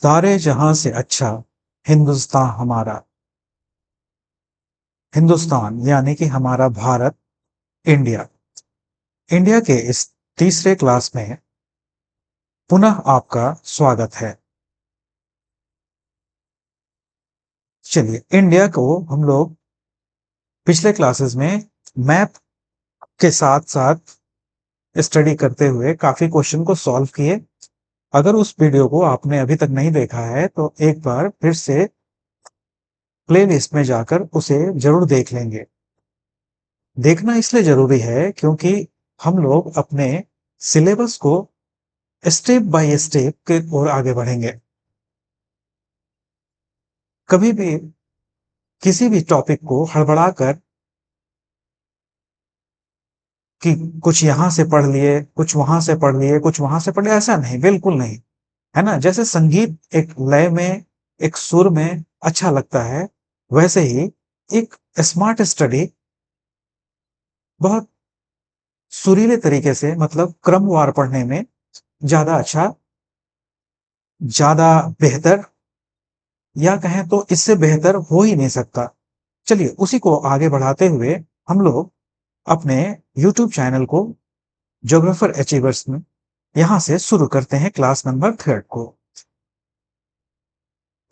सारे जहां से अच्छा हिंदुस्तान हमारा। हिंदुस्तान यानी कि हमारा भारत, इंडिया। इंडिया के इस तीसरे क्लास में पुनः आपका स्वागत है। चलिए, इंडिया को हम लोग पिछले क्लासेस में मैप के साथ साथ स्टडी करते हुए काफी क्वेश्चन को सॉल्व किए। अगर उस वीडियो को आपने अभी तक नहीं देखा है तो एक बार फिर से प्लेलिस्ट में जाकर उसे जरूर देख लेंगे। देखना इसलिए जरूरी है क्योंकि हम लोग अपने सिलेबस को स्टेप बाय स्टेप के ओर आगे बढ़ेंगे। कभी भी किसी भी टॉपिक को हड़बड़ाकर कि कुछ यहां से पढ़ लिए, कुछ वहां से पढ़ लिए, कुछ वहां से पढ़ लिए, ऐसा नहीं, बिल्कुल नहीं। है ना? जैसे संगीत एक लय में, एक सुर में अच्छा लगता है, वैसे ही एक स्मार्ट स्टडी बहुत सुरीले तरीके से, मतलब क्रमवार पढ़ने में ज्यादा अच्छा, ज्यादा बेहतर, या कहें तो इससे बेहतर हो ही नहीं सकता। चलिए, उसी को आगे बढ़ाते हुए हम लोग अपने YouTube चैनल को ज्योग्राफर अचीवर्स में यहां से शुरू करते हैं क्लास नंबर 3 को।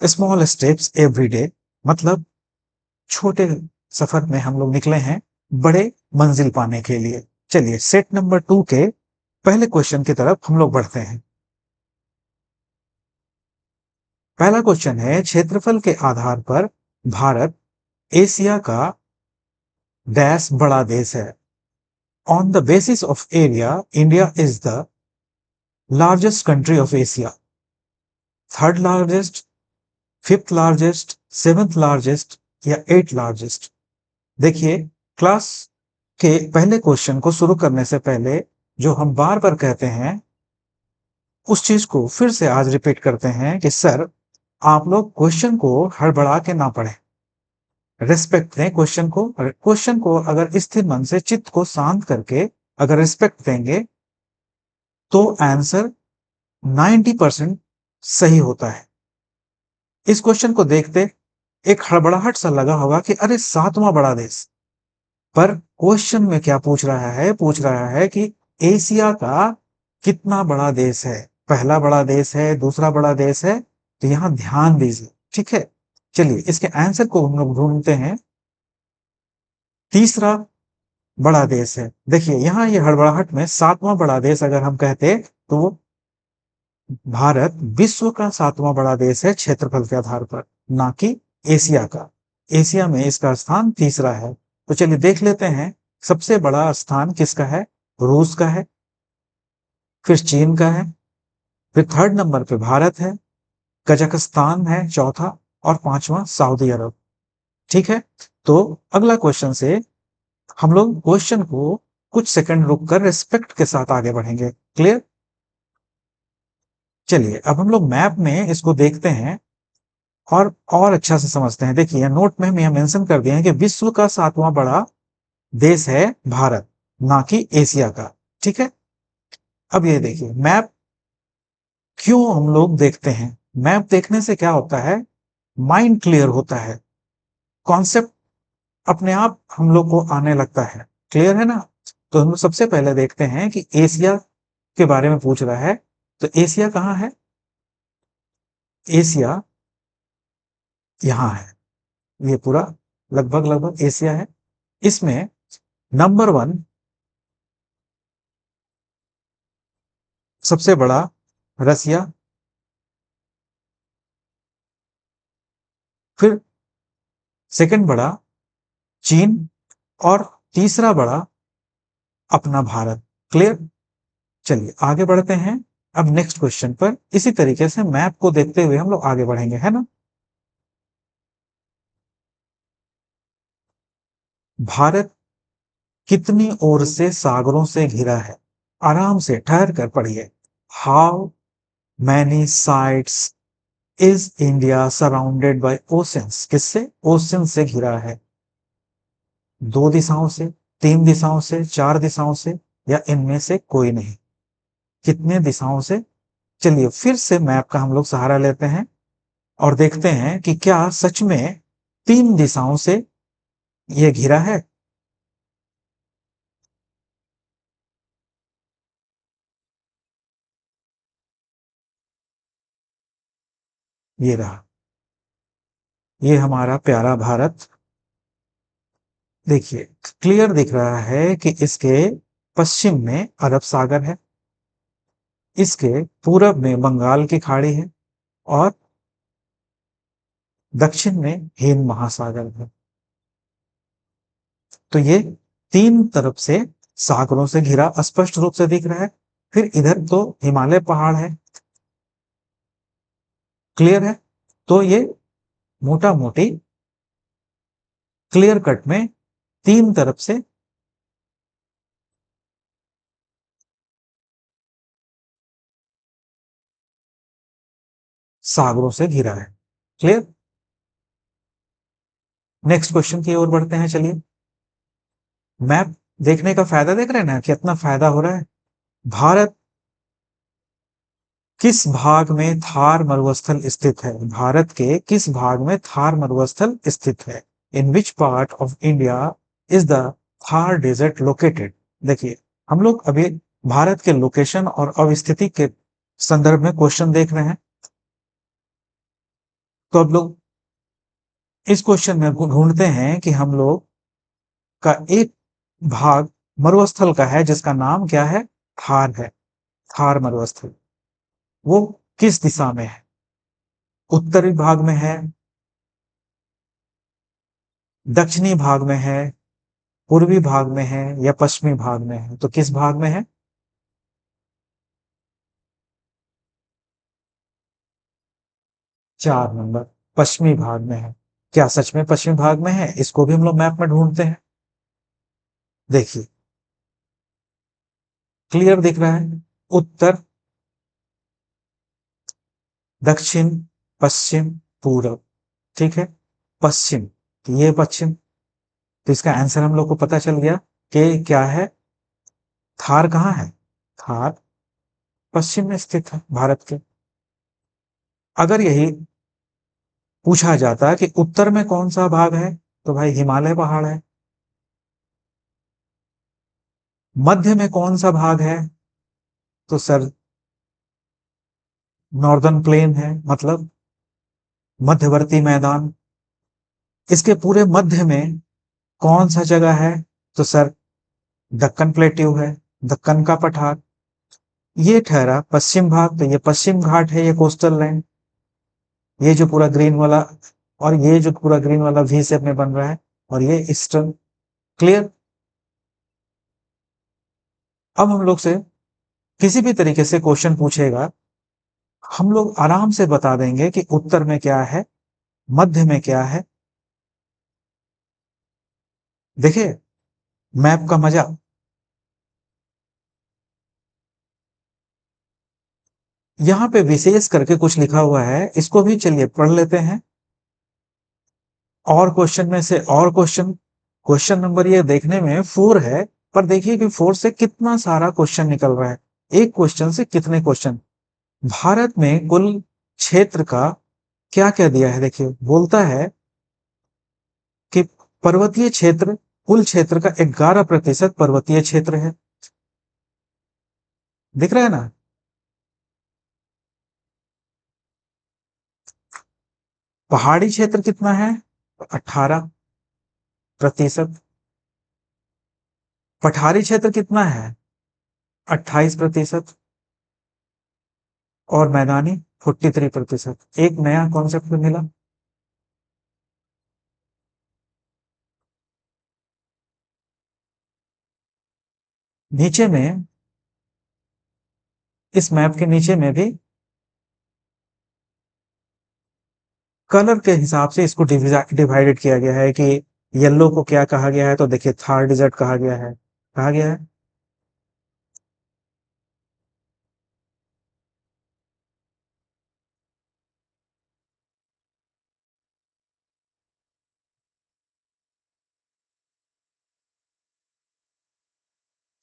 स्मॉल स्टेप्स एवरी डे, मतलब छोटे सफर में हम लोग निकले हैं बड़े मंजिल पाने के लिए। चलिए, सेट नंबर 2 के पहले क्वेश्चन की तरफ हम लोग बढ़ते हैं। पहला क्वेश्चन है, क्षेत्रफल के आधार पर भारत एशिया का डैश बड़ा देश है। On the basis of area, India is the largest country of Asia, third largest, fifth largest, seventh largest या एट लार्जेस्ट। देखिए, क्लास के पहले क्वेश्चन को शुरू करने से पहले जो हम बार बार कहते हैं उस चीज को फिर से आज रिपीट करते हैं कि सर, आप लोग क्वेश्चन को हड़बड़ा के ना पढ़ें, रिस्पेक्ट दें क्वेश्चन को। क्वेश्चन को अगर स्थिर मन से, चित्त को शांत करके अगर रिस्पेक्ट देंगे तो आंसर 90% सही होता है। इस क्वेश्चन को देखते एक हड़बड़ाहट सा लगा होगा कि अरे, सातवां बड़ा देश। पर क्वेश्चन में क्या पूछ रहा है? पूछ रहा है कि एशिया का कितना बड़ा देश है, पहला बड़ा देश है, दूसरा बड़ा देश है। तो यहां ध्यान दीजिए, ठीक है। चलिए, इसके आंसर को हम लोग ढूंढते हैं। तीसरा बड़ा देश है। देखिए, यहां ये हड़बड़ाहट में सातवां बड़ा देश अगर हम कहते तो भारत विश्व का सातवां बड़ा देश है क्षेत्रफल के आधार पर, ना कि एशिया का। एशिया में इसका स्थान तीसरा है। तो चलिए देख लेते हैं, सबसे बड़ा स्थान किसका है? रूस का है, फिर चीन का है, फिर थर्ड नंबर पे भारत है, कजाकिस्तान है चौथा, और पांचवा सऊदी अरब। ठीक है। तो अगला क्वेश्चन से हम लोग क्वेश्चन को कुछ सेकंड रुक कर रिस्पेक्ट के साथ आगे बढ़ेंगे। क्लियर? चलिए, अब हम लोग मैप में इसको देखते हैं और अच्छा से समझते हैं। देखिए, नोट में हम यह मेंशन कर दिए हैं कि विश्व का सातवां बड़ा देश है भारत, ना कि एशिया का। ठीक है। अब ये देखिए, मैप क्यों हम लोग देखते हैं? मैप देखने से क्या होता है? माइंड क्लियर होता है, कॉन्सेप्ट अपने आप हम लोग को आने लगता है। क्लियर है ना? तो हम सबसे पहले देखते हैं कि एशिया के बारे में पूछ रहा है, तो एशिया कहाँ है? एशिया यहां है, ये पूरा लगभग लगभग एशिया है। इसमें नंबर 1 सबसे बड़ा रसिया, फिर सेकंड बड़ा चीन, और तीसरा बड़ा अपना भारत। क्लियर? चलिए आगे बढ़ते हैं। अब नेक्स्ट क्वेश्चन पर इसी तरीके से मैप को देखते हुए हम लोग आगे बढ़ेंगे, है ना? भारत कितनी ओर से सागरों से घिरा है? आराम से ठहर कर पढ़िए। How many sides is India surrounded by oceans? किससे? ओशन से घिरा है। दो दिशाओं से, तीन दिशाओं से, चार दिशाओं से, या इनमें से कोई नहीं? कितने दिशाओं से? चलिए फिर से मैप का हम लोग सहारा लेते हैं और देखते हैं कि क्या सच में 3 दिशाओं से ये घिरा है। ये रहा, ये हमारा प्यारा भारत। देखिए क्लियर दिख रहा है कि इसके पश्चिम में अरब सागर है, इसके पूरब में बंगाल की खाड़ी है और दक्षिण में हिंद महासागर है। तो ये 3 तरफ से सागरों से घिरा स्पष्ट रूप से दिख रहा है। फिर इधर तो हिमालय पहाड़ है, क्लियर है। तो ये मोटा मोटी क्लियर कट में 3 तरफ से सागरों से घिरा है। क्लियर। नेक्स्ट क्वेश्चन की ओर बढ़ते हैं। चलिए, मैप देखने का फायदा देख रहे हैं ना, कितना फायदा हो रहा है। भारत किस भाग में थार मरुस्थल स्थित है? भारत के किस भाग में थार मरुस्थल स्थित है? In which part of India is the Thar desert located? देखिए, हम लोग अभी भारत के लोकेशन और अवस्थिति के संदर्भ में क्वेश्चन देख रहे हैं। तो अब लोग इस क्वेश्चन में ढूंढते हैं कि हम लोग का एक भाग मरुस्थल का है जिसका नाम क्या है? थार है। थार मरुस्थल वो किस दिशा में है? उत्तरी भाग में है, दक्षिणी भाग में है, पूर्वी भाग में है या पश्चिमी भाग में है? तो किस भाग में है? 4 नंबर, पश्चिमी भाग में है। क्या सच में पश्चिमी भाग में है? इसको भी हम लोग मैप में ढूंढते हैं। देखिए क्लियर दिख रहा है, उत्तर, दक्षिण, पश्चिम, पूरब। ठीक है, पश्चिम, तो ये पश्चिम। तो इसका आंसर हम लोग को पता चल गया कि क्या है, थार कहाँ है? थार पश्चिम में स्थित है भारत के। अगर यही पूछा जाता कि उत्तर में कौन सा भाग है, तो भाई हिमालय पहाड़ है। मध्य में कौन सा भाग है? तो सर नॉर्दर्न प्लेन है, मतलब मध्यवर्ती मैदान। इसके पूरे मध्य में कौन सा जगह है? तो सर दक्कन प्लेट्यू है, दक्कन का पठार। ये ठहरा पश्चिम भाग, तो ये पश्चिम घाट है, ये कोस्टल लाइन। ये जो पूरा ग्रीन वाला, और ये जो पूरा ग्रीन वाला वी शेप में बन रहा है, और ये ईस्टर्न। क्लियर। अब हम लोग से किसी भी तरीके से क्वेश्चन पूछेगा, हम लोग आराम से बता देंगे कि उत्तर में क्या है, मध्य में क्या है। देखिए मैप का मजा। यहाँ पे विशेष करके कुछ लिखा हुआ है, इसको भी चलिए पढ़ लेते हैं। और क्वेश्चन में से और क्वेश्चन, क्वेश्चन नंबर ये देखने में 4 है, पर देखिए कि 4 से कितना सारा क्वेश्चन निकल रहा है। एक क्वेश्चन से कितने क्वेश्चन। भारत में कुल क्षेत्र का क्या क्या दिया है? देखिए बोलता है कि पर्वतीय क्षेत्र, कुल क्षेत्र का 11% पर्वतीय क्षेत्र है। दिख रहा है ना? पहाड़ी क्षेत्र कितना है? 18%। पठारी क्षेत्र कितना है? 28%। और मैदानी 43%। एक नया कॉन्सेप्ट मिला। नीचे में, इस मैप के नीचे में भी कलर के हिसाब से इसको डिवाइडेड किया गया है कि येलो को क्या कहा गया है। तो देखिए थार डिजर्ट कहा गया है, कहा गया है।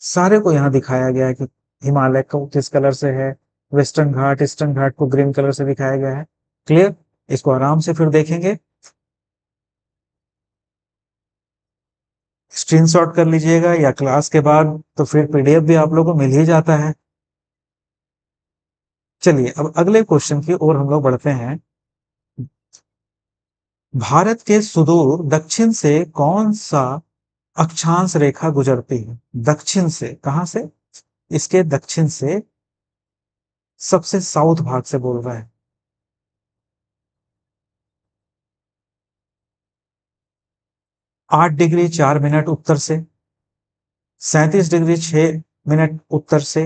सारे को यहाँ दिखाया गया है कि हिमालय को किस कलर से है, वेस्टर्न घाट, ईस्टर्न घाट को ग्रीन कलर से दिखाया गया है। क्लियर? इसको आराम से फिर देखेंगे, स्क्रीनशॉट कर लीजिएगा, या क्लास के बाद तो फिर पीडीएफ भी आप लोगों को मिल ही जाता है। चलिए अब अगले क्वेश्चन की ओर हम लोग बढ़ते हैं। भारत के सुदूर दक्षिण से कौन सा अक्षांश रेखा गुजरती है? दक्षिण से, कहां से? इसके दक्षिण से, सबसे साउथ भाग से बोल रहा है। 8 डिग्री 4 मिनट उत्तर से, 37 डिग्री 6 मिनट उत्तर से,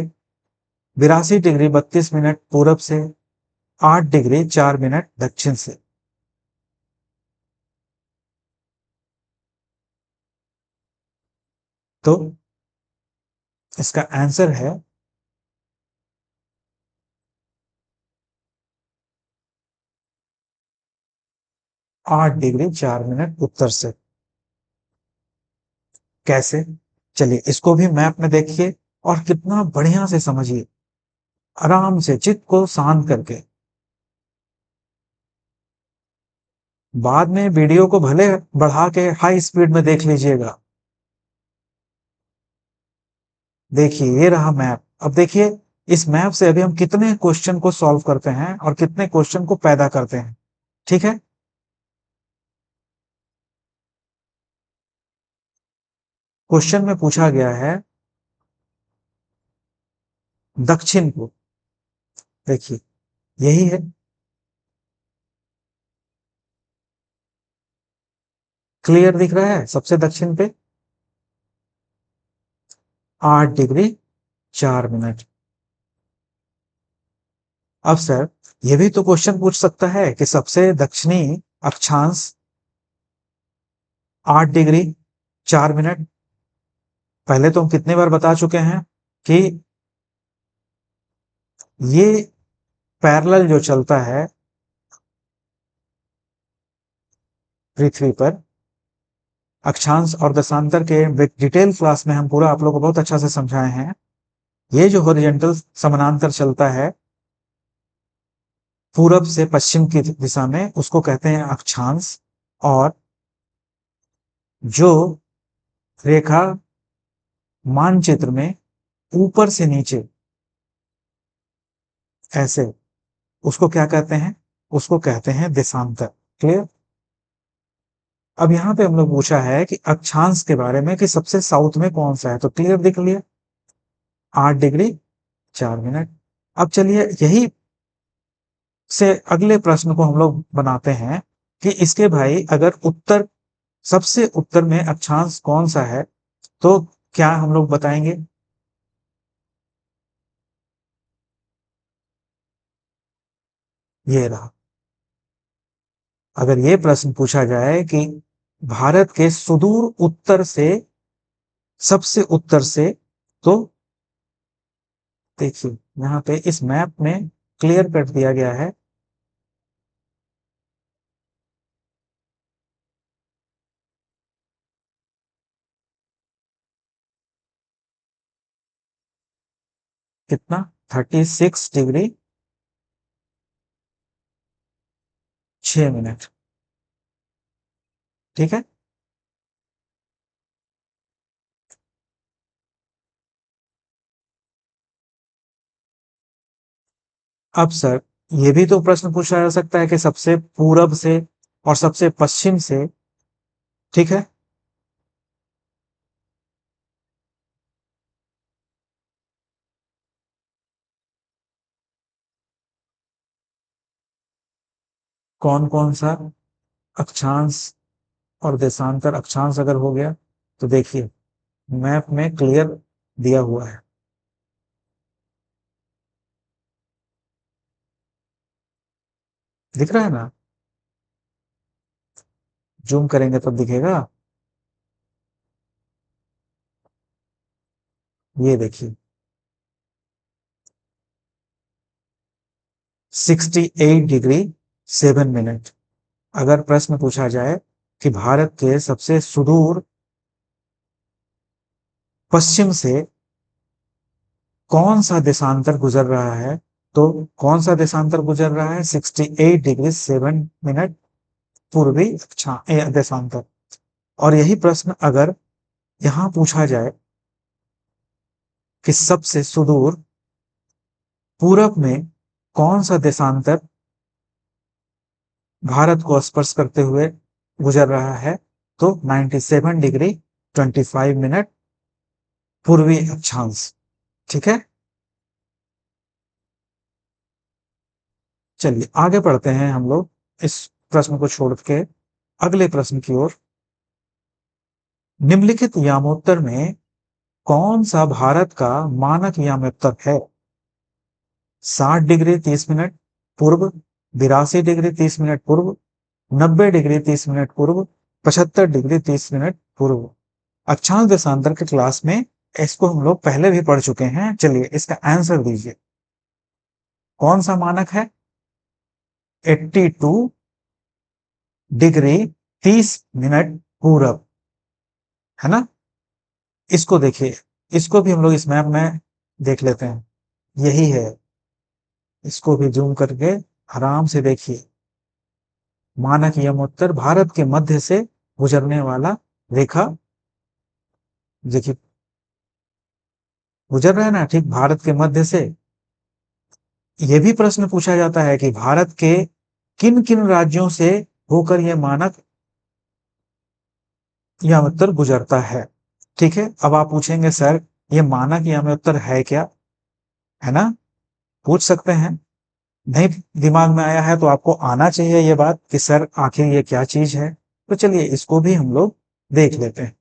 82 डिग्री 32 मिनट पूरब से, 8 डिग्री 4 मिनट दक्षिण से। तो इसका आंसर है 8 डिग्री 4 मिनट उत्तर से। कैसे? चलिए इसको भी मैप में देखिए और कितना बढ़िया से समझिए, आराम से चित्त को शांत करके। बाद में वीडियो को भले बढ़ा के हाई स्पीड में देख लीजिएगा। देखिए ये रहा मैप। अब देखिए इस मैप से अभी हम कितने क्वेश्चन को सॉल्व करते हैं और कितने क्वेश्चन को पैदा करते हैं। ठीक है? क्वेश्चन में पूछा गया है दक्षिण को, देखिए यही है। क्लियर दिख रहा है? सबसे दक्षिण पे 8 डिग्री 4 मिनट। अब सर ये भी तो क्वेश्चन पूछ सकता है कि सबसे दक्षिणी अक्षांश 8 डिग्री 4 मिनट। पहले तो हम कितने बार बता चुके हैं कि ये पैरेलल जो चलता है पृथ्वी पर, अक्षांश और दशांतर के डिटेल क्लास में हम पूरा आप लोगों को बहुत अच्छा से समझाए हैं। ये जो हॉरिजॉन्टल समानांतर चलता है पूरब से पश्चिम की दिशा में, उसको कहते हैं अक्षांश। और जो रेखा मानचित्र में ऊपर से नीचे ऐसे, उसको क्या कहते हैं? उसको कहते हैं देशांतर। क्लियर? अब यहां पे हम लोग पूछा है कि अक्षांश के बारे में कि सबसे साउथ में कौन सा है, तो क्लियर दिख लिया 8 डिग्री 4 मिनट। अब चलिए यही से अगले प्रश्न को हम लोग बनाते हैं कि इसके भाई अगर उत्तर, सबसे उत्तर में अक्षांश कौन सा है, तो क्या हम लोग बताएंगे? ये रहा। अगर ये प्रश्न पूछा जाए कि भारत के सुदूर उत्तर से, सबसे उत्तर से, तो देखिए यहाँ पे इस मैप में क्लियर कर दिया गया है। कितना? 36 डिग्री 6 मिनट। ठीक है? अब सर ये भी तो प्रश्न पूछा जा सकता है कि सबसे पूरब से और सबसे पश्चिम से। ठीक है? कौन कौन सा अक्षांश और देशांतर? अक्षांश अगर हो गया तो देखिए मैप में क्लियर दिया हुआ है। दिख रहा है ना? जूम करेंगे तब दिखेगा। ये देखिए 68 डिग्री 7 मिनट। अगर प्रश्न पूछा जाए कि भारत के सबसे सुदूर पश्चिम से कौन सा देशांतर गुजर रहा है, तो कौन सा देशांतर गुजर रहा है? 68 डिग्री 7 मिनट पूर्वी देशांतर। और यही प्रश्न अगर यहां पूछा जाए कि सबसे सुदूर पूरब में कौन सा देशांतर भारत को स्पर्श करते हुए गुजर रहा है, तो 97 डिग्री 25 मिनट पूर्वी अक्षांश। ठीक है, चलिए आगे बढ़ते हैं हम लोग इस प्रश्न को छोड़ के अगले प्रश्न की ओर। निम्नलिखित यामोत्तर में कौन सा भारत का मानक यामोत्तर है? 60 डिग्री 30 मिनट पूर्व, 82 डिग्री 30 मिनट पूर्व, 90 डिग्री 30 मिनट पूर्व, 75 डिग्री 30 मिनट पूर्व। अक्षांश देशांतर के क्लास में इसको हम लोग पहले भी पढ़ चुके हैं। चलिए इसका आंसर दीजिए, कौन सा मानक है? 82 डिग्री 30 मिनट पूरब, है ना। इसको देखिए, इसको भी हम लोग इस मैप में देख लेते हैं, यही है। इसको भी जूम करके आराम से देखिए, मानक यमोत्तर भारत के मध्य से गुजरने वाला रेखा देखिए, गुजर रहा है ना, ठीक भारत के मध्य से। यह भी प्रश्न पूछा जाता है कि भारत के किन किन राज्यों से होकर यह मानक यमोत्तर गुजरता है। ठीक है, अब आप पूछेंगे सर ये मानक यमोत्तर है क्या, है ना, पूछ सकते हैं। नहीं दिमाग में आया है तो आपको आना चाहिए ये बात कि सर आखिर ये क्या चीज है। तो चलिए इसको भी हम लोग देख लेते हैं।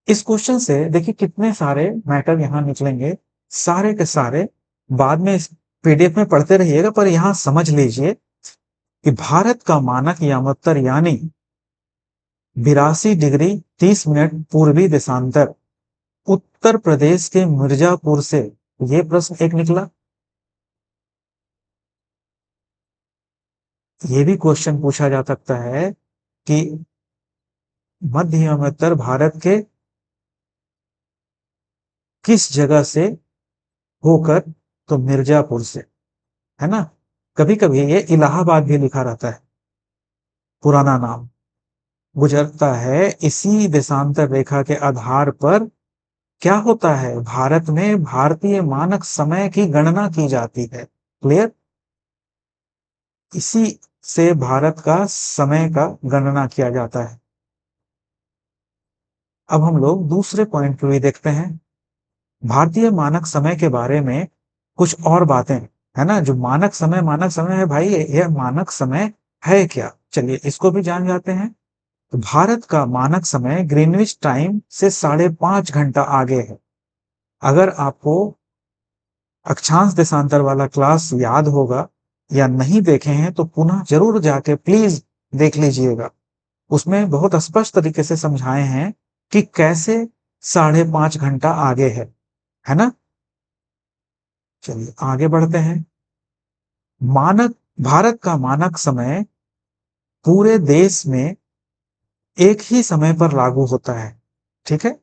इस क्वेश्चन से देखिए कितने सारे मैटर यहां निकलेंगे, सारे के सारे बाद में इस पीडीएफ में पढ़ते रहिएगा, पर यहां समझ लीजिए कि भारत का मानक यामोत्तर यानी 82 डिग्री 30 मिनट पूर्वी देशांतर उत्तर प्रदेश के मिर्जापुर से, ये प्रश्न एक निकला। ये भी क्वेश्चन पूछा जा सकता है कि मध्य एवं उत्तर भारत के किस जगह से होकर, तो मिर्जापुर से, है ना। कभी कभी ये इलाहाबाद भी लिखा रहता है, पुराना नाम, गुजरता है इसी देशांतर रेखा के आधार पर। क्या होता है, भारत में भारतीय मानक समय की गणना की जाती है। क्लियर, इसी से भारत का समय का गणना किया जाता है। अब हम लोग दूसरे पॉइंट पे भी देखते हैं, भारतीय मानक समय के बारे में कुछ और बातें, है ना। जो मानक समय है भाई, यह मानक समय है क्या, चलिए इसको भी जान जाते हैं। तो भारत का मानक समय ग्रीनविच टाइम से 5.5 घंटा आगे है। अगर आपको अक्षांश देशांतर वाला क्लास याद होगा या नहीं देखे हैं तो पुनः जरूर जाके प्लीज देख लीजिएगा। उसमें बहुत स्पष्ट तरीके से समझाए हैं कि कैसे 5.5 घंटा आगे है ना। चलिए आगे बढ़ते हैं। मानक भारत का मानक समय पूरे देश में एक ही समय पर लागू होता है। ठीक है,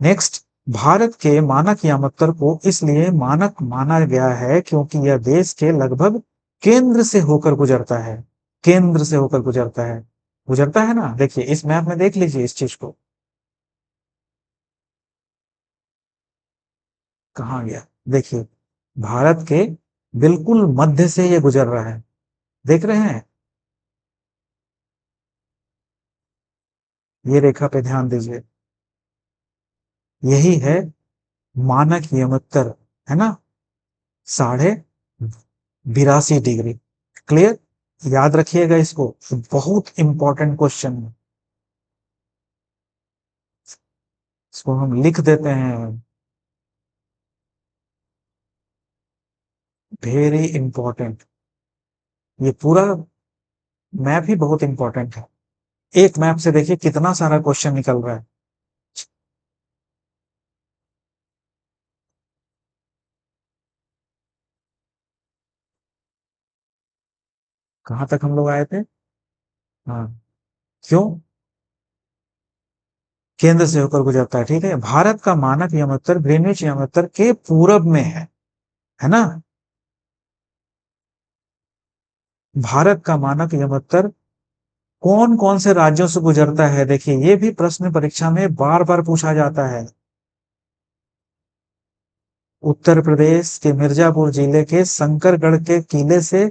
नेक्स्ट, भारत के मानक यामोत्तर को इसलिए मानक माना गया है क्योंकि यह देश के लगभग केंद्र से होकर गुजरता है। केंद्र से होकर गुजरता है ना। देखिए इस मैप में देख लीजिए इस चीज को, कहाँ गया, देखिए भारत के बिल्कुल मध्य से ये गुजर रहा है, देख रहे हैं। ये रेखा पे ध्यान दीजिए, यही है मानक यमोत्तर, है ना, 82.82 डिग्री। क्लियर, याद रखिएगा इसको, बहुत इंपॉर्टेंट क्वेश्चन है। इसको हम लिख देते हैं, वेरी इंपॉर्टेंट। ये पूरा मैप ही बहुत इंपॉर्टेंट है। एक मैप से देखिए कितना सारा क्वेश्चन निकल रहा है। कहां तक हम लोग आए थे? हाँ, क्यों? केंद्र से होकर गुजरता है, ठीक है। भारत का मानक यमोत्तर ग्रीनविच यमोत्तर के पूरब में है ना। भारत का मानक यमोत्तर कौन कौन से राज्यों से गुजरता है? देखिए, ये भी प्रश्न परीक्षा में बार बार पूछा जाता है। उत्तर प्रदेश के मिर्जापुर जिले के शंकरगढ़ के किले से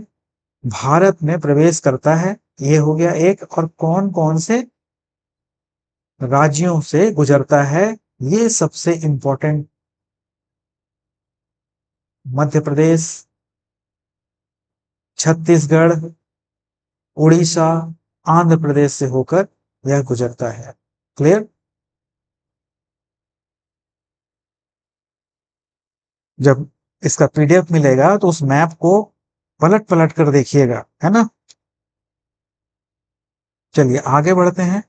भारत में प्रवेश करता है, ये हो गया एक। और कौन कौन से राज्यों से गुजरता है, ये सबसे इंपॉर्टेंट। मध्य प्रदेश, छत्तीसगढ़, उड़ीसा, आंध्र प्रदेश से होकर यह गुजरता है। क्लियर? जब इसका पीडीएफ मिलेगा तो उस मैप को पलट पलट कर देखिएगा, है ना। चलिए आगे बढ़ते हैं।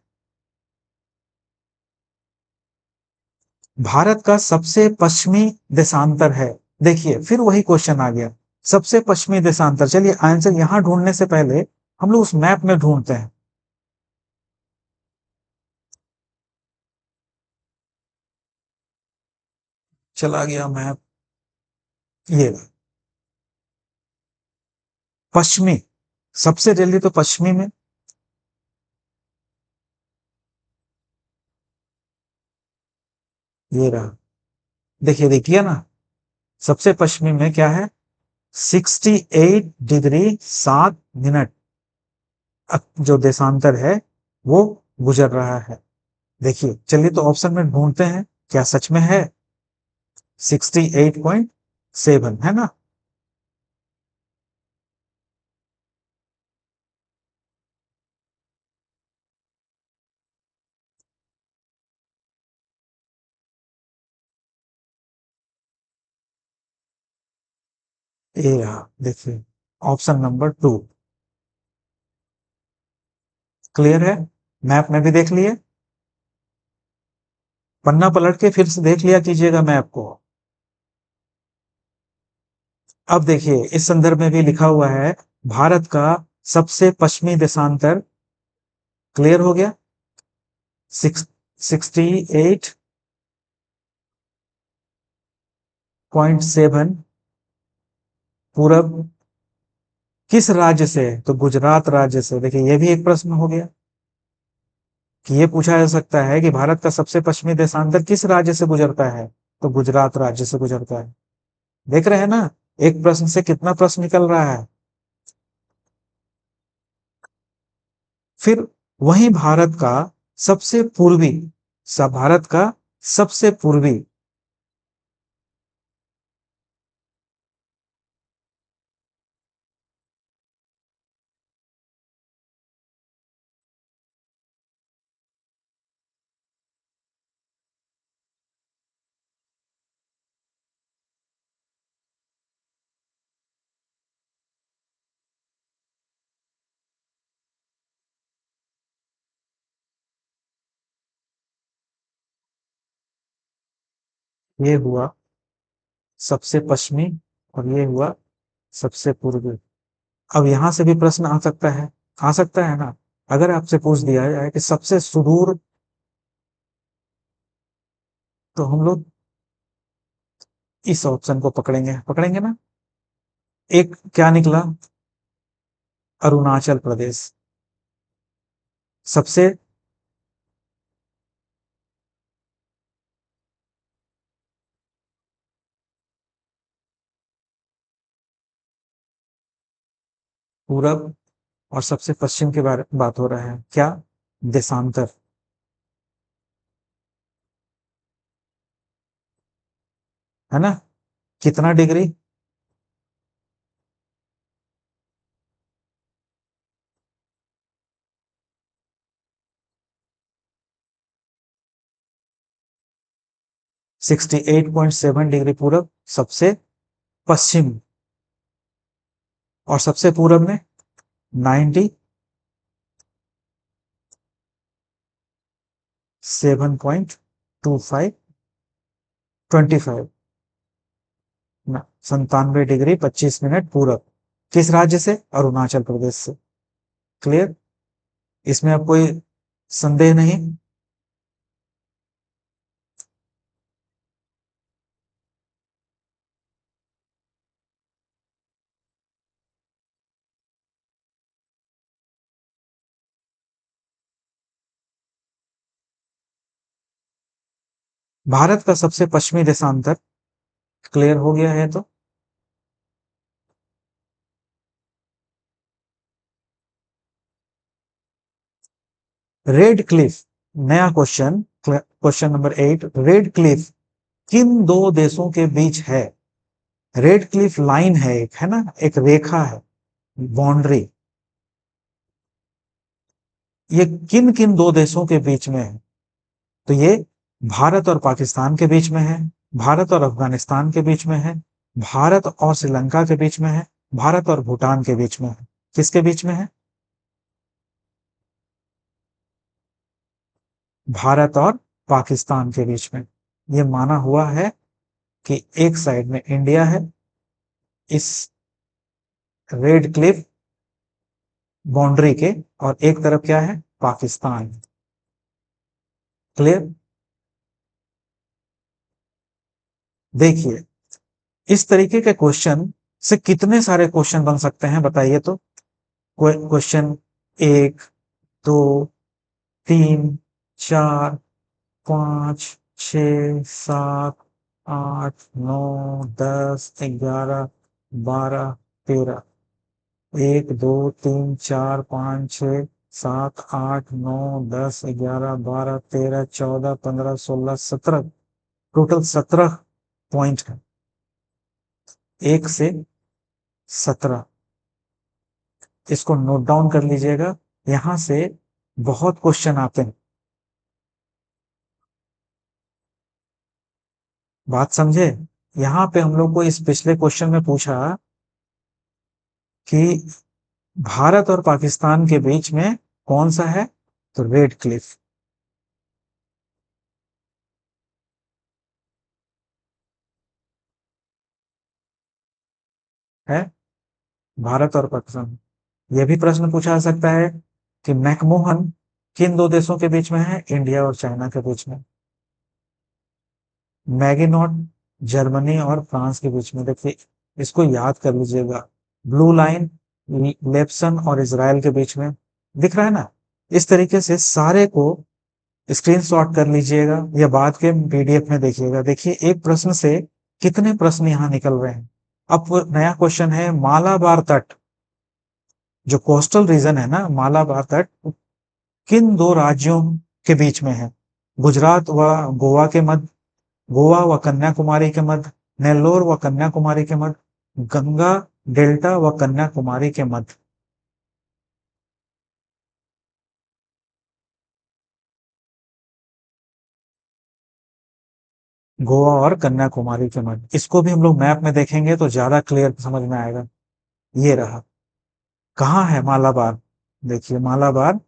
भारत का सबसे पश्चिमी देशांतर है। देखिए, फिर वही क्वेश्चन आ गया, सबसे पश्चिमी देशांतर। चलिए आंसर यहां ढूंढने से पहले हम लोग उस मैप में ढूंढते हैं। चला गया मैप, ये पश्चिमी, सबसे जल्दी तो पश्चिमी में, ये रहा। देखिए, देखिए ना, सबसे पश्चिमी में क्या है, 68 डिग्री 7 मिनट जो देशांतर है वो गुजर रहा है। देखिए, चलिए तो ऑप्शन में ढूंढते हैं, क्या सच में है 68.7, है ना। ये रहा, देखिए ऑप्शन नंबर 2। क्लियर है? मैप में भी देख लिए, पन्ना पलट के फिर से देख लिया कीजिएगा मैप को। अब देखिए, इस संदर्भ में भी लिखा हुआ है, भारत का सबसे पश्चिमी देशांतर। क्लियर हो गया, 68.7 पूरब किस राज्य से? तो गुजरात राज्य से। देखिए, ये भी एक प्रश्न हो गया कि ये पूछा जा सकता है कि भारत का सबसे पश्चिमी देशांतर किस राज्य से गुजरता है? तो गुजरात राज्य से गुजरता है। देख रहे हैं ना, एक प्रश्न से कितना प्रश्न निकल रहा है। फिर वहीं भारत का सबसे पूर्वी, सब भारत का सबसे पूर्वी, ये हुआ सबसे पश्चिमी और ये हुआ सबसे पूर्वी। अब यहां से भी प्रश्न आ सकता है, आ सकता है ना। अगर आपसे पूछ दिया जाए कि सबसे सुदूर, तो हम लोग इस ऑप्शन को पकड़ेंगे, पकड़ेंगे ना। एक क्या निकला, अरुणाचल प्रदेश सबसे पूरब और सबसे पश्चिम के बारे में बात हो रहा है, क्या देशांतर, है ना। कितना डिग्री? 68.7 डिग्री पूरब सबसे पश्चिम, और सबसे पूरब में 97.25, 97 डिग्री 25 मिनट पूरब। किस राज्य से? अरुणाचल प्रदेश से। क्लियर? इसमें अब कोई संदेह नहीं। भारत का सबसे पश्चिमी देशांतर क्लियर हो गया है तो? रेड क्लिफ, नया question, question number 8, red Cliff किन दो देशों के बीच है? रेड क्लिफ लाइन है एक, है ना, एक रेखा है, बाउंड्री। ये किन किन दो देशों के बीच में है? तो ये भारत और पाकिस्तान के बीच में है, भारत और अफगानिस्तान के बीच में है, भारत और श्रीलंका के बीच में है, भारत और भूटान के बीच में है। किसके बीच में है? भारत और पाकिस्तान के बीच में। ये माना हुआ है कि एक साइड में इंडिया है, इस रेड क्लिफ बाउंड्री के, और एक तरफ क्या है? पाकिस्तान। क्लियर? देखिए, इस तरीके के क्वेश्चन से कितने सारे क्वेश्चन बन सकते हैं बताइए तो? क्वेश्चन एक, दो, तीन, चार, पांच, छ, सात, आठ, नौ, 10, 11, 12, 13। एक, दो, तीन, चार, पाँच, छः, सात, आठ, नौ, 10, 11, 12, 13, 14, 15, 16, 17। टोटल 17 पॉइंट है, 1 से 17। इसको नोट डाउन कर लीजिएगा, यहां से बहुत क्वेश्चन आते हैं। बात समझे? यहां पे हम लोग को इस पिछले क्वेश्चन में पूछा कि भारत और पाकिस्तान के बीच में कौन सा है? तो रेड क्लिफ है, भारत और पाकिस्तान। यह भी प्रश्न पूछा जा सकता है कि मैकमोहन किन दो देशों के बीच में है? इंडिया और चाइना के बीच में। मैगिनॉट जर्मनी और फ्रांस के बीच में। देखिए, इसको याद कर लीजिएगा। ब्लू लाइन लेप्सन और इसराइल के बीच में। दिख रहा है ना? इस तरीके से सारे को स्क्रीनशॉट कर लीजिएगा या बाद के पीडीएफ में देखिएगा। देखिए, एक प्रश्न से कितने प्रश्न यहाँ निकल रहे हैं। अब नया क्वेश्चन है, मालाबार तट, जो कोस्टल रीजन है ना, मालाबार तट किन दो राज्यों के बीच में है? गुजरात व गोवा के मध्य, गोवा व कन्याकुमारी के मध्य, नेल्लोर व कन्याकुमारी के मध्य, गंगा डेल्टा व कन्याकुमारी के मध्य। गोवा और कन्याकुमारी के मध्य। इसको भी हम लोग मैप में देखेंगे तो ज्यादा क्लियर समझ में आएगा। ये रहा। कहाँ है मालाबार? देखिए, मालाबार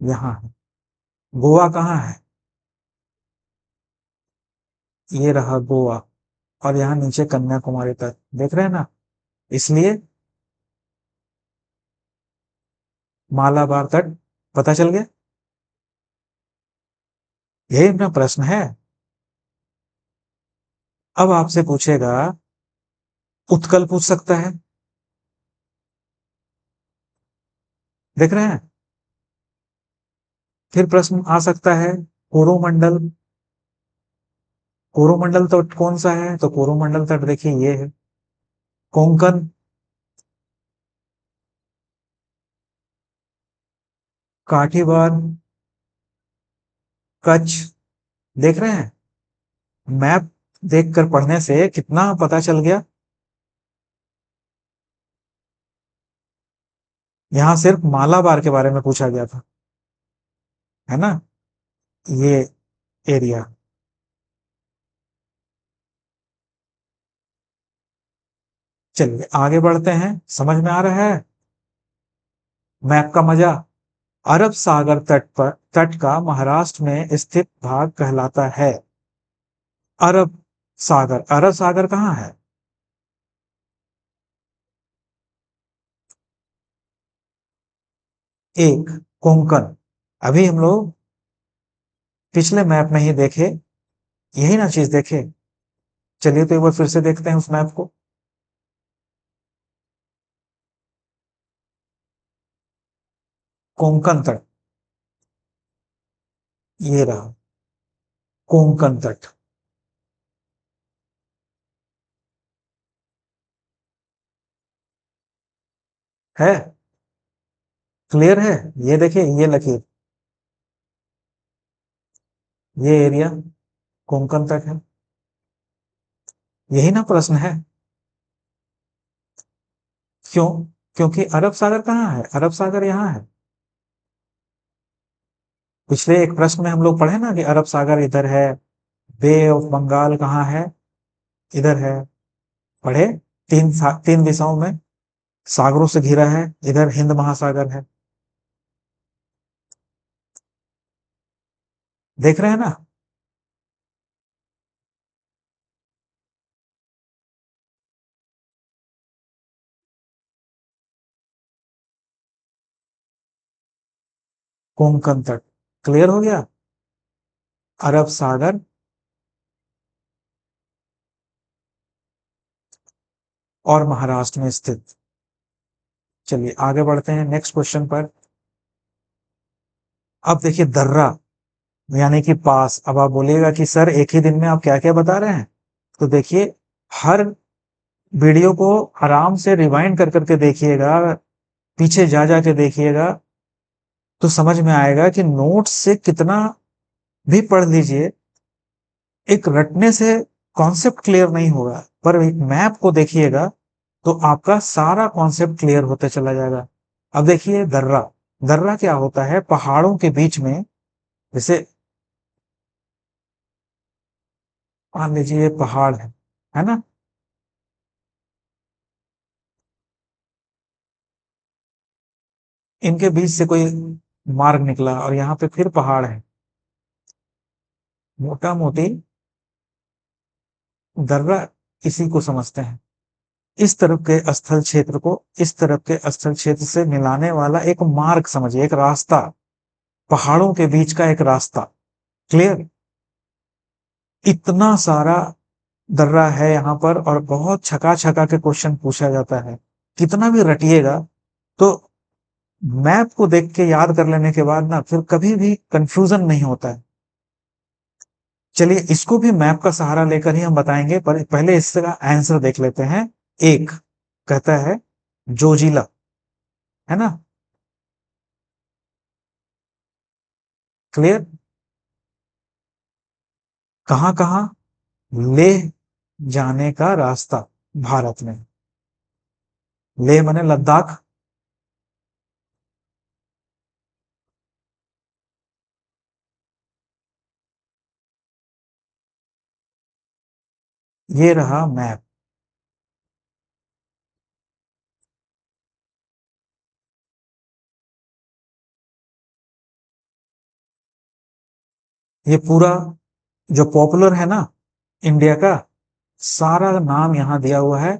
यहाँ है। गोवा कहाँ है? ये रहा गोवा। और यहाँ नीचे कन्याकुमारी तक, देख रहे हैं ना? इसलिए मालाबार तट पता चल गया। यही अपना प्रश्न है। अब आपसे पूछेगा, उत्कल पूछ सकता है। देख रहे हैं? फिर प्रश्न आ सकता है, कोरोमंडल। कोरोमंडल तट कौन सा है? तो कोरोमंडल तट देखिए ये है। कोंकण, काठीवाड़, कच्छ। देख रहे हैं? मैप देखकर पढ़ने से कितना पता चल गया। यहां सिर्फ मालाबार के बारे में पूछा गया था, है ना, ये एरिया। चलिए आगे बढ़ते हैं। समझ में आ रहा है मैप का मजा? अरब सागर तट का महाराष्ट्र में स्थित भाग कहलाता है अरब सागर। अरब सागर कहाँ है? एक, कोंकण। अभी हम लोग पिछले मैप में ही देखे, यही ना चीज देखे। चलिए तो एक बार फिर से देखते हैं उस मैप को। कोंकण तट, ये रहा कोंकण तट। है, क्लियर है। ये देखिए, ये लकीर, ये एरिया कोंकण तट है। यही ना प्रश्न है। क्यों? क्योंकि अरब सागर कहाँ है? अरब सागर यहाँ है। पिछले एक प्रश्न में हम लोग पढ़े ना कि अरब सागर इधर है, बे ऑफ बंगाल कहाँ है? इधर है। पढ़े? तीन दिशाओं में सागरों से घिरा है, इधर हिंद महासागर है। देख रहे हैं ना? कोंकण तट क्लियर हो गया। अरब सागर और महाराष्ट्र में स्थित। चलिए आगे बढ़ते हैं नेक्स्ट क्वेश्चन पर। अब देखिए दर्रा, यानी कि पास। अब आप बोलिएगा कि सर एक ही दिन में आप क्या क्या बता रहे हैं, तो देखिए हर वीडियो को आराम से रिवाइंड कर करके देखिएगा, पीछे जा जा के देखिएगा, तो समझ में आएगा कि नोट्स से कितना भी पढ़ लीजिए, एक रटने से कॉन्सेप्ट क्लियर नहीं होगा, पर एक मैप को देखिएगा तो आपका सारा कॉन्सेप्ट क्लियर होते चला जाएगा। अब देखिए दर्रा, दर्रा क्या होता है? पहाड़ों के बीच में, जैसे मान लीजिए ये पहाड़ है ना? इनके बीच से कोई मार्ग निकला और यहाँ पे फिर पहाड़ है। मोटा मोटी दर्रा इसी को समझते हैं। इस तरफ के स्थल क्षेत्र को इस तरफ के स्थल क्षेत्र से मिलाने वाला एक मार्ग समझिए, एक रास्ता, पहाड़ों के बीच का एक रास्ता। क्लियर? इतना सारा दर्रा है यहाँ पर और बहुत छका छका के क्वेश्चन पूछा जाता है। कितना भी रटिएगा तो मैप को देख के याद कर लेने के बाद ना फिर कभी भी कंफ्यूजन नहीं होता है। चलिए इसको भी मैप का सहारा लेकर ही हम बताएंगे, पर पहले इसका आंसर देख लेते हैं। एक कहता है जोजिला, है ना? क्लियर? कहां कहां? लेह जाने का रास्ता भारत में। लेह माने लद्दाख। ये रहा मैप। ये पूरा जो पॉपुलर है ना इंडिया का, सारा नाम यहां दिया हुआ है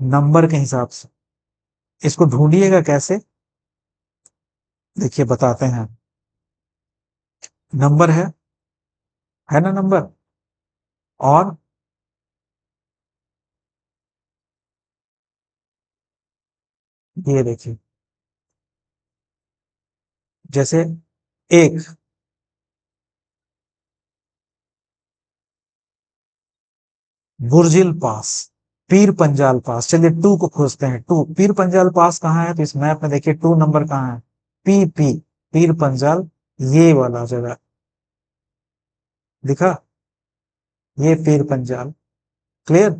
नंबर के हिसाब से। इसको ढूंढिएगा कैसे, देखिए बताते हैं। नंबर है ना नंबर। और ये देखिए, जैसे एक बुर्जिल पास, पीर पंजाल पास। चलिए टू को खोजते हैं। टू, पीर पंजाल पास कहाँ है? तो इस मैप में देखिए टू नंबर कहाँ है? पी पी, पीर पंजाल, ये वाला जगह दिखा, ये पीर पंजाल। क्लियर?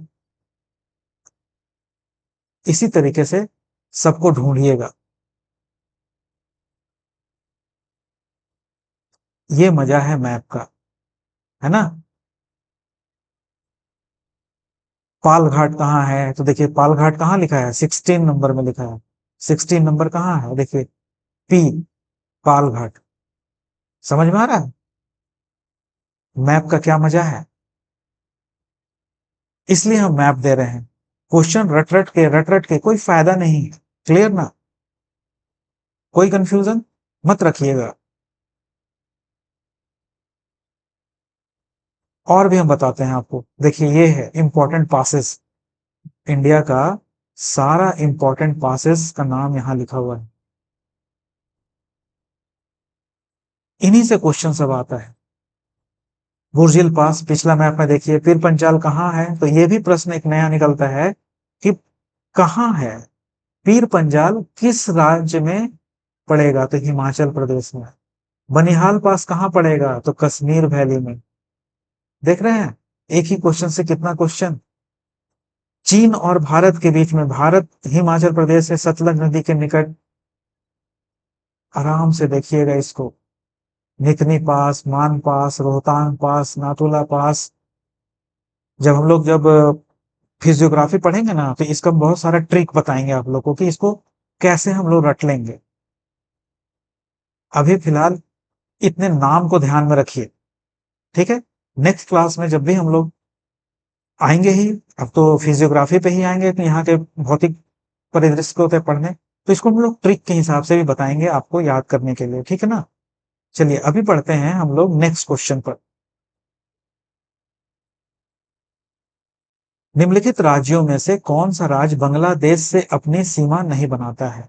इसी तरीके से सबको ढूंढिएगा। ये मजा है मैप का, है ना? पाल घाट कहाँ है? तो देखिए पाल घाट कहाँ लिखा है? 16 नंबर में लिखा है। 16 नंबर कहाँ है? देखिए पी, पाल घाट। समझ में आ रहा है मैप का क्या मजा है? इसलिए हम मैप दे रहे हैं। क्वेश्चन रट रट के कोई फायदा नहीं है। क्लियर ना? कोई कंफ्यूजन मत रखिएगा। और भी हम बताते हैं आपको। देखिए ये है इंपॉर्टेंट पासेस इंडिया का, सारा इंपॉर्टेंट पासेस का नाम यहां लिखा हुआ है। इन्हीं से क्वेश्चन सब आता है। बुर्जिल पास पिछला मैप में देखिए, पीर पंचाल कहाँ है, तो ये भी प्रश्न एक नया निकलता है कि कहाँ है पीर पंजाल, किस राज्य में पड़ेगा, तो हिमाचल प्रदेश में। बनिहाल पास कहाँ पड़ेगा, तो कश्मीर वैली में। देख रहे हैं एक ही क्वेश्चन से कितना क्वेश्चन। चीन और भारत के बीच में, भारत हिमाचल प्रदेश से सतलज नदी के निकट, आराम से देखिएगा इसको। निकनी पास, मान पास, रोहतांग पास, नाथुला पास। जब फिजियोग्राफी पढ़ेंगे ना, तो इसका बहुत सारा ट्रिक बताएंगे आप लोगों को कि इसको कैसे हम लोग रट लेंगे। अभी फिलहाल इतने नाम को ध्यान में रखिए, ठीक है। नेक्स्ट क्लास में जब भी हम लोग आएंगे ही, अब तो फिजियोग्राफी पे ही आएंगे, तो यहाँ के भौतिक परिदृश्य को होते हैं पढ़ने, तो इसको हम लोग ट्रिक के हिसाब से भी बताएंगे आपको याद करने के लिए, ठीक है ना। चलिए अभी पढ़ते हैं हम लोग नेक्स्ट क्वेश्चन पर। निम्नलिखित राज्यों में से कौन सा राज्य बांग्लादेश से अपनी सीमा नहीं बनाता है।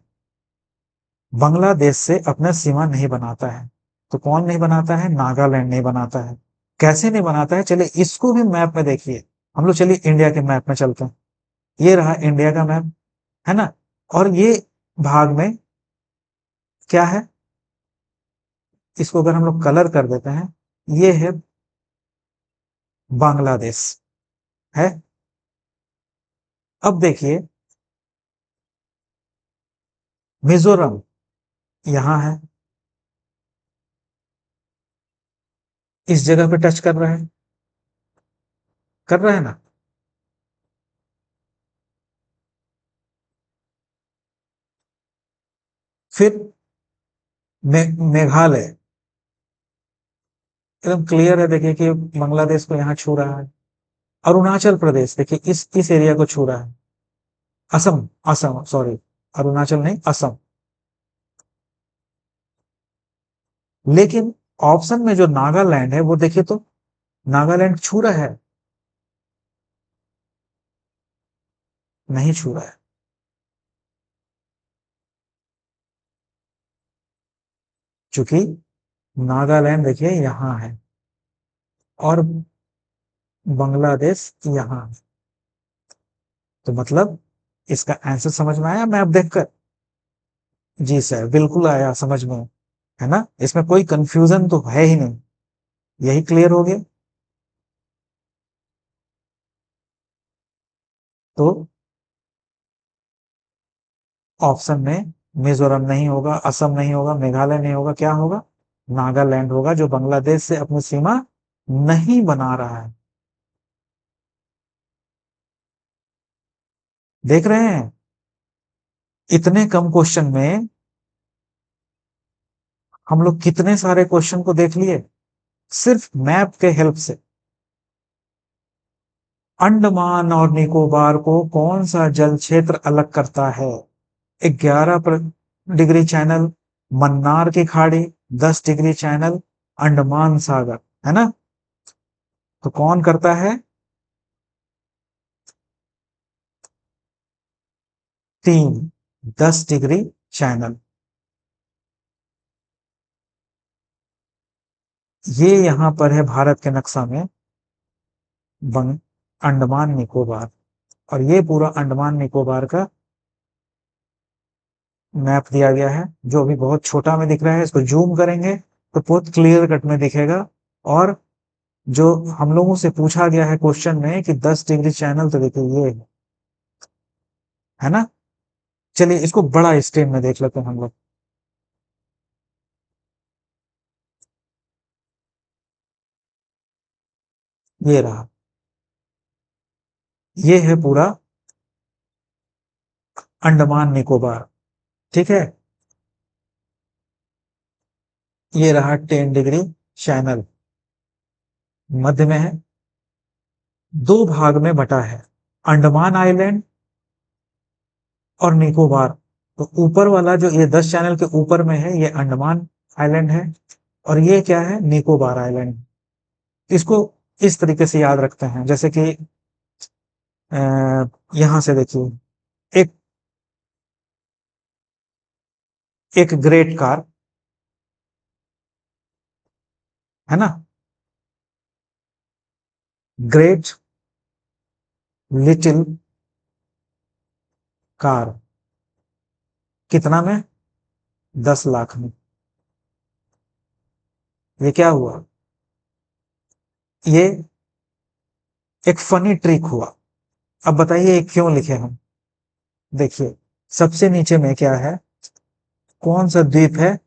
बांग्लादेश से अपना सीमा नहीं बनाता है, तो कौन नहीं बनाता है, नागालैंड नहीं बनाता है। कैसे नहीं बनाता है, चलिए इसको भी मैप में देखिए। हम लोग चलिए इंडिया के मैप में चलते हैं। ये रहा इंडिया का मैप, है ना। और ये भाग में क्या है, इसको अगर हम लोग कलर कर देते हैं, ये है बांग्लादेश, है। अब देखिए मिजोरम यहां है, इस जगह पे टच कर रहा है, कर रहा है ना। फिर मेघालय एकदम क्लियर है, देखिए कि बांग्लादेश को यहाँ छू रहा है। अरुणाचल प्रदेश देखिए इस एरिया को छू रहा है। असम, असम सॉरी, अरुणाचल नहीं, असम। लेकिन ऑप्शन में जो नागालैंड है वो देखिए तो, नागालैंड छू रहा है, नहीं छू रहा है। क्योंकि नागालैंड देखिए यहां है और बांग्लादेश यहां है। तो मतलब इसका आंसर समझ में आया मैप देखकर। जी सर, बिल्कुल आया समझ में, है ना। इसमें कोई कंफ्यूजन तो है ही नहीं, यही क्लियर हो गया। तो ऑप्शन में मिजोरम नहीं होगा, असम नहीं होगा, मेघालय नहीं होगा, क्या होगा, नागालैंड होगा, जो बांग्लादेश से अपनी सीमा नहीं बना रहा है। देख रहे हैं इतने कम क्वेश्चन में हम लोग कितने सारे क्वेश्चन को देख लिए, सिर्फ मैप के हेल्प से। अंडमान और निकोबार को कौन सा जल क्षेत्र अलग करता है। 11 डिग्री चैनल, मन्नार की खाड़ी, 10 डिग्री चैनल, अंडमान सागर, है ना। तो कौन करता है, 3, 10 डिग्री चैनल। ये यहां पर है भारत के नक्शा में, बंग अंडमान निकोबार। और ये पूरा अंडमान निकोबार का मैप दिया गया है, जो अभी बहुत छोटा में दिख रहा है। इसको जूम करेंगे तो बहुत क्लियर कट में दिखेगा। और जो हम लोगों से पूछा गया है क्वेश्चन में कि 10 डिग्री चैनल, तो देखिए ये है ना। चलिए इसको बड़ा स्क्रीन में देख लेते हैं हम लोग। ये रहा, ये है पूरा अंडमान निकोबार, ठीक है। ये रहा 10 डिग्री चैनल, मध्य में है, दो भाग में बटा है, अंडमान आइलैंड और निकोबार। तो ऊपर वाला जो ये 10 चैनल के ऊपर में है, ये अंडमान आइलैंड है, और ये क्या है, निकोबार आइलैंड। इसको इस तरीके से याद रखते हैं, जैसे कि यहां से देखिए, एक एक ग्रेट कार, है ना। ग्रेट लिटिल कार कितना में? 10 लाख में। ये क्या हुआ? ये एक फनी ट्रिक हुआ। अब बताइए ये क्यों लिखे हम? देखिए, सबसे नीचे में क्या है? कौन सा द्वीप है?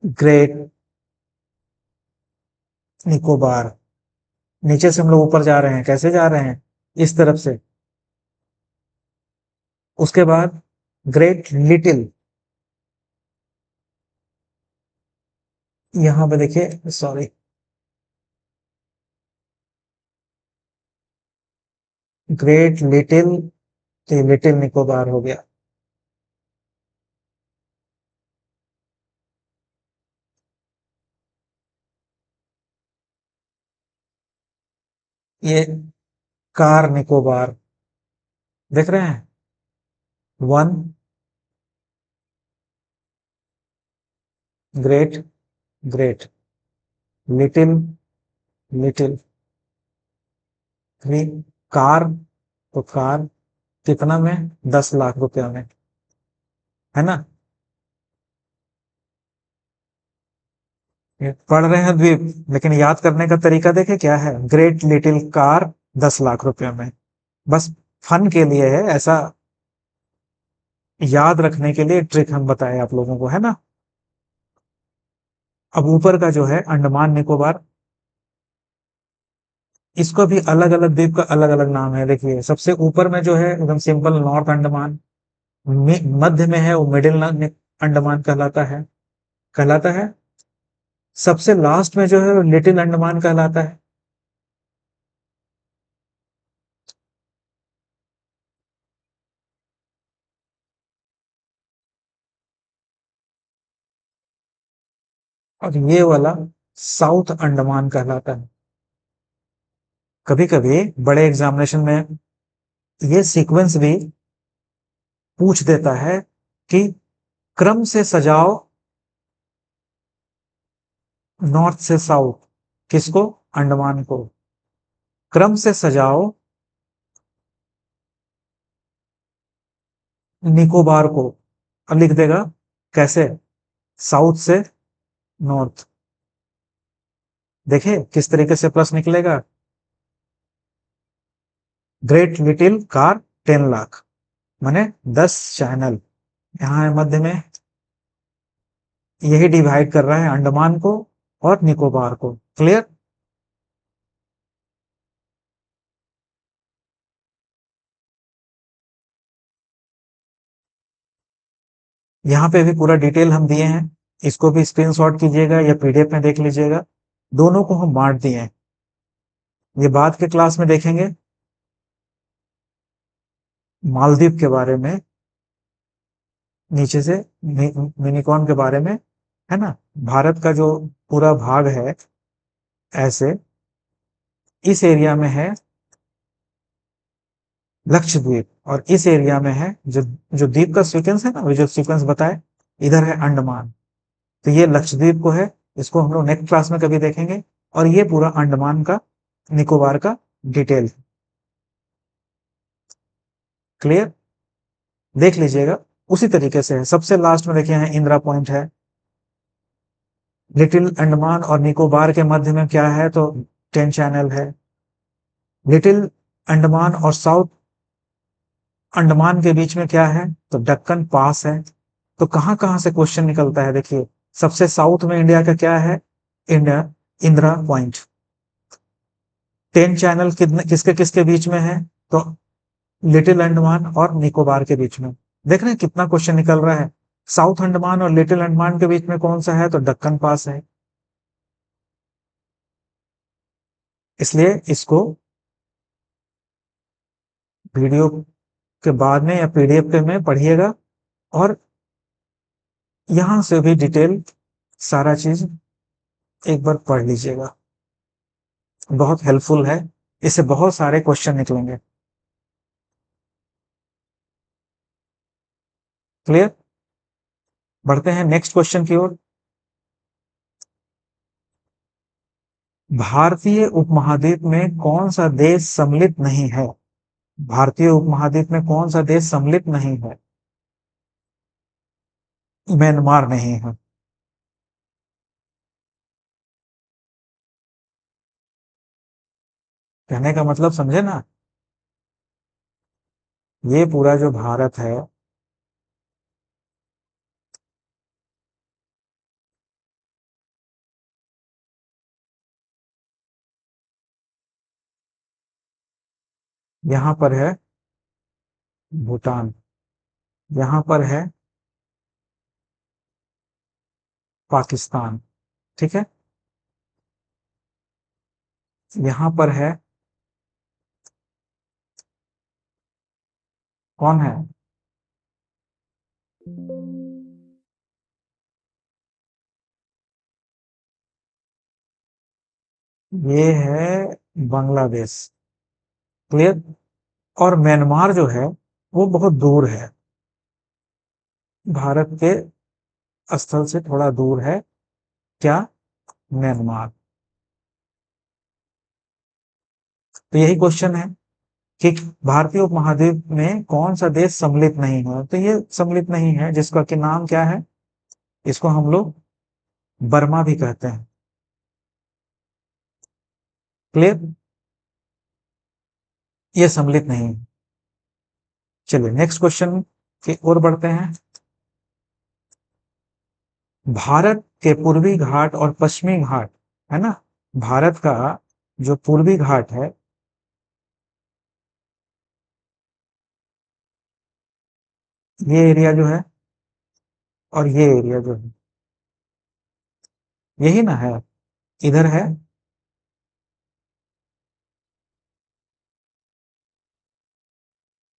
ग्रेट निकोबार। नीचे से हम लोग ऊपर जा रहे हैं, कैसे जा रहे हैं? इस तरफ से। उसके बाद ग्रेट लिटिल, यहां पे देखिए, सॉरी, ग्रेट लिटिल, तो लिटिल निकोबार हो गया। ये कार निकोबार, देख रहे हैं? One, great, great, little, little, three, car, तो कार कितना में? 10 लाख रुपया में, है ना। ये पढ़ रहे हैं द्वीप, लेकिन याद करने का तरीका देखे क्या है? ग्रेट लिटिल कार 10 लाख रुपया में। बस फन के लिए है ऐसा, याद रखने के लिए ट्रिक हम बताए आप लोगों को, है ना। अब ऊपर का जो है अंडमान निकोबार, इसको भी अलग अलग द्वीप का अलग अलग नाम है। देखिए, सबसे ऊपर में जो है एकदम सिंपल नॉर्थ अंडमान, मध्य में है वो मिडिल अंडमान कहलाता है। सबसे लास्ट में जो है वो लिटिल अंडमान कहलाता है। और ये वाला साउथ अंडमान कहलाता है। कभी कभी बड़े एग्जामिनेशन में ये सीक्वेंस भी पूछ देता है कि क्रम से सजाओ नॉर्थ से साउथ, किसको? अंडमान को। क्रम से सजाओ निकोबार को। अब लिख देगा कैसे? साउथ से नॉर्थ। देखे किस तरीके से प्लस निकलेगा? ग्रेट लिटिल कार 10 लाख, माने 10 चैनल। यहाँ है मध्य में, यही डिवाइड कर रहा है अंडमान को और निकोबार को। क्लियर? यहाँ पे भी पूरा डिटेल हम दिए हैं, इसको भी स्क्रीनशॉट कीजिएगा या पीडीएफ में देख लीजिएगा। दोनों को हम बांट दिए हैं, ये बाद के क्लास में देखेंगे। मालदीव के बारे में, नीचे से मिनिकॉन के बारे में, है ना। भारत का जो पूरा भाग है ऐसे, इस एरिया में है लक्षद्वीप, और इस एरिया में है जो जो द्वीप का सीक्वेंस है ना, वो जो सीक्वेंस बताए, इधर है अंडमान। तो ये लक्षद्वीप को है, इसको हम लोग नेक्स्ट क्लास में कभी देखेंगे। और ये पूरा अंडमान का, निकोबार का डिटेल। क्लियर? देख लीजिएगा, उसी तरीके से है। सबसे लास्ट में देखिए, है इंदिरा पॉइंट है। लिटिल अंडमान और निकोबार के मध्य में क्या है? तो 10 चैनल है। लिटिल अंडमान और साउथ अंडमान के बीच में क्या है? तो दक्कन पास है। तो कहां कहां से क्वेश्चन निकलता है? देखिए, सबसे साउथ में इंडिया का क्या है? India, Indira point. 10 चैनल कितने, किसके किसके बीच में है? तो लिटिल अंडमान और निकोबार के बीच में। देख रहे हैं कितना क्वेश्चन निकल रहा है। साउथ अंडमान और लिटिल अंडमान के बीच में कौन सा है? तो दक्कन पास है। इसलिए इसको वीडियो के बाद में या पीडीएफ पे में पढ़िएगा, और यहां से भी डिटेल सारा चीज एक बार पढ़ लीजिएगा। बहुत हेल्पफुल है, इससे बहुत सारे क्वेश्चन निकलेंगे। क्लियर? बढ़ते हैं नेक्स्ट क्वेश्चन की ओर। भारतीय उपमहाद्वीप में कौन सा देश सम्मिलित नहीं है? भारतीय उपमहाद्वीप में कौन सा देश सम्मिलित नहीं है? म्यांमार नहीं है। कहने का मतलब समझे ना, ये पूरा जो भारत है, यहाँ पर है भूटान, यहाँ पर है पाकिस्तान, ठीक है, यहाँ पर है, कौन है? ये है बांग्लादेश। क्लियर? और म्यांमार जो है वो बहुत दूर है, भारत के स्थल से थोड़ा दूर है। क्या? म्यांमार। तो यही क्वेश्चन है कि भारतीय उपमहाद्वीप में कौन सा देश सम्मिलित नहीं है? तो ये सम्मिलित नहीं है, जिसका कि नाम क्या है? इसको हम लोग बर्मा भी कहते हैं। क्लियर? ये सम्मिलित नहीं है। चलिए नेक्स्ट क्वेश्चन की ओर बढ़ते हैं। भारत के पूर्वी घाट और पश्चिमी घाट, है ना, भारत का जो पूर्वी घाट है, ये एरिया जो है, और ये एरिया जो है, यही ना है, इधर है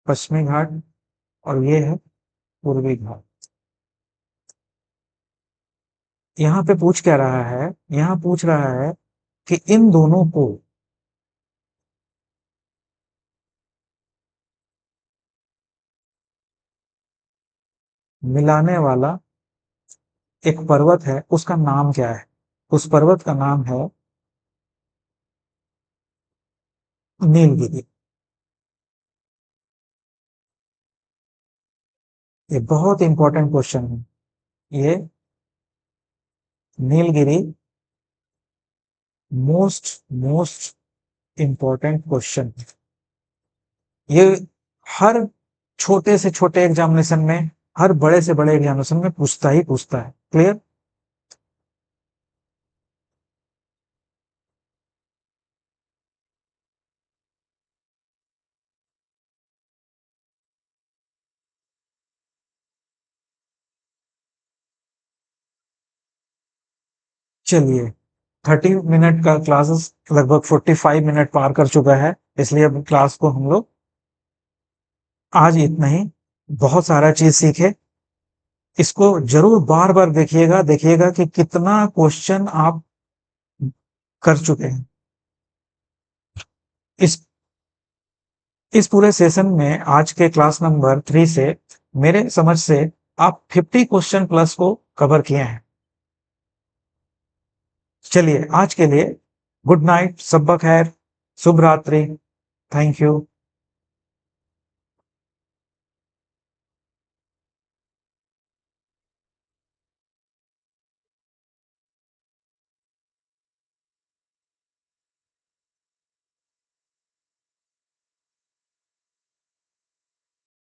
पश्चिमी घाट और ये है पूर्वी घाट। यहाँ पे पूछ क्या रहा है? यहाँ पूछ रहा है कि इन दोनों को मिलाने वाला एक पर्वत है, उसका नाम क्या है? उस पर्वत का नाम है नीलगिरी। ये बहुत इंपॉर्टेंट क्वेश्चन है ये। Nilgiri most most important question. ये हर छोटे से छोटे एग्जामिनेशन में, हर बड़े से बड़े एग्जामिनेशन में पूछता ही पूछता है। क्लियर? चलिए, 30 मिनट का क्लासेस लगभग 45 मिनट पार कर चुका है, इसलिए अब क्लास को हम लोग आज इतना ही। बहुत सारा चीज सीखे, इसको जरूर बार बार देखिएगा, देखिएगा कि कितना क्वेश्चन आप कर चुके हैं। इस इस पूरे सेशन में आज के क्लास नंबर 3 से मेरे समझ से आप 50 क्वेश्चन प्लस को कवर किए हैं। चलिए आज के लिए गुड नाइट, सब्बा खैर, शुभ रात्रि, थैंक यू।